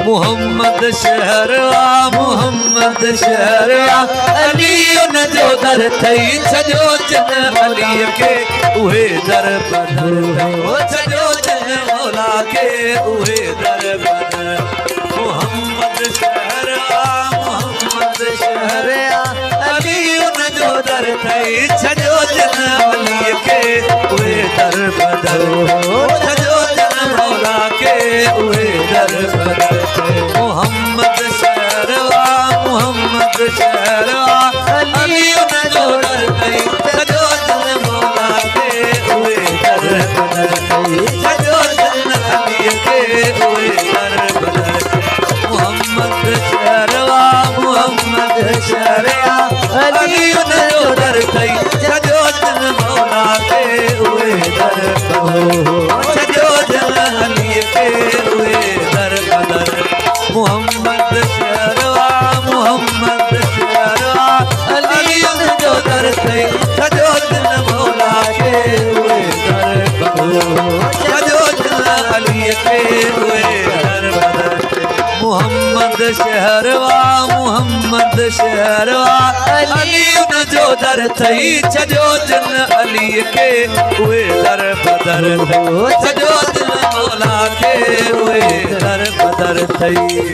मोहम्मद शहरवा मोहम्मद शहरवा अली उन जो दर थई सजो जन अली के उहे दर बदर सजो जन मौला के उहे दर बदर मोहम्मद शहरवा मोहम्मद शहरवा अली उन जो दर थई सजो जन अली के उहे दर बदर सजो जन मौला के उहे दर बदर मोहम्मद शहरवा मोहम्मद शहरवा अली उन जो दर थई सजो जन मौला के उहे दर बदर सजो जन अली के उहे दर बदर मोहम्मद शहरवा मोहम्मद शहरवा अली उन जो दर थई सजो जन मौला के उहे दर बदर सजो जन अली के उहे दर बदर मोहम्मद शहरवा मोहम्मद शहरवा अली उन जो दर थई सजो जन मौला के उहे दर बदर सजो जन अली के उहे दर बदर मोहम्मद शहरवा मोहम्मद शहरवा अली उन जो दर थई सजो जन अली के उहे दर बदर सजो जन मौला के उहे दर बदर थई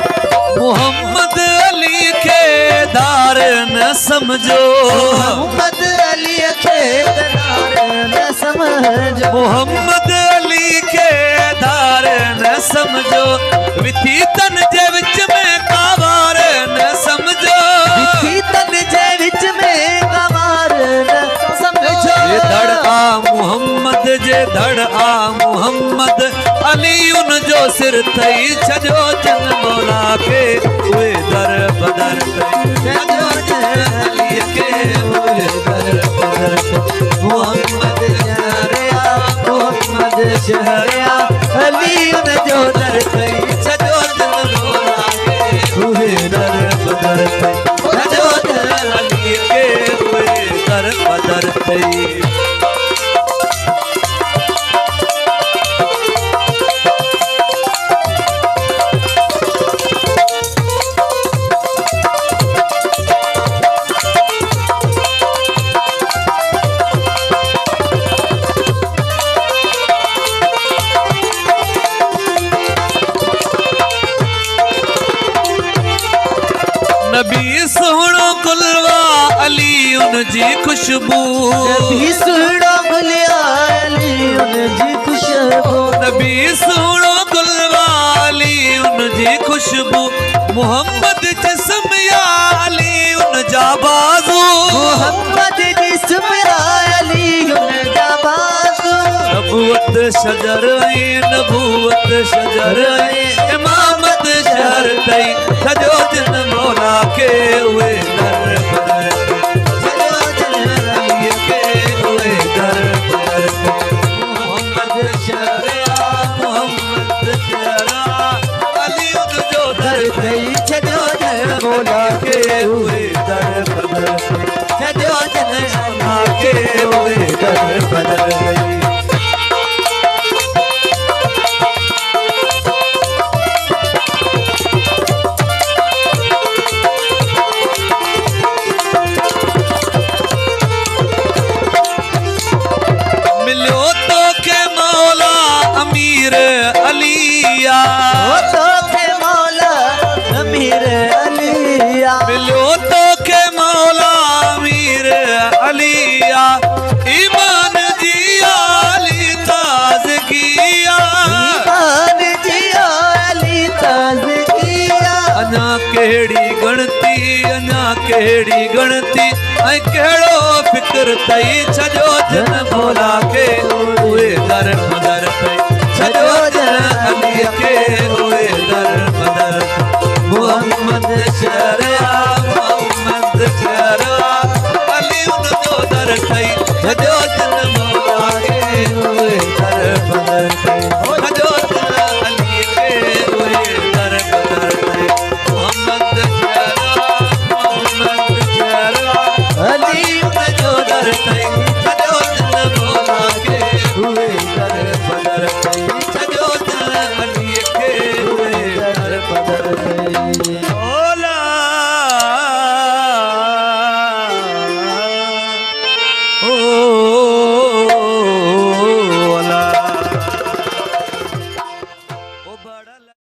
मोहम्मद अली के दार न समझो मोहम्मद अली के दार न समझो मोहम्मद अली के दार न समझो विथी तन जे विच में कावार न समझो विथी तन जे विच में कावार न समझो जे धड़ आ मोहम्मद जे धड़ आ मोहम्मद अली उन जो सिर थई सजो जन मौला के उहे दर बदर थई सजो जन अली के उहे दर बदर मोहम्मद शहरया मोहम्मद शहरया अली उन जो दर थई सजो जन मौला के उहे दर बदर थई सजो जन अली के उहे दर बदर थई नबी सोहणो कुलवा अली उन जी खुशबू नबी सुनो गुलिया अली उन जी खुशबू नबी सोहणो कुलवा अली उन जी खुशबू मोहम्मद जिस्म या अली उन जा बाजू मोहम्मद जिस्म या अली उन जा बाजू नबूवत शजर नबूवत शजर इमामत शहर तई सजो जन मौला के उहे दर बदर सजो जन अली के उहे दर बदर मोहम्मद शहरया मोहम्मद शहरा अली उन जो दर थई सजो जन मौला के उहे दर बदर सजो जन मौला के उहे दर बदर मिलो तो के मौला अमीर अलिया तो के मौला अमीर अलिया मिलो तो के मौला अमीर अलिया ईमान जिया अली ताज़गिया ईमान जिया अली ताज़गिया अना केड़ी गणती ऐं कहिड़ो फिक्र तई सजो जन मौला के उहे दर बदर तई सजो जन अली के उहे दर बदर मोहम्मद शहरया मोहम्मद शहरया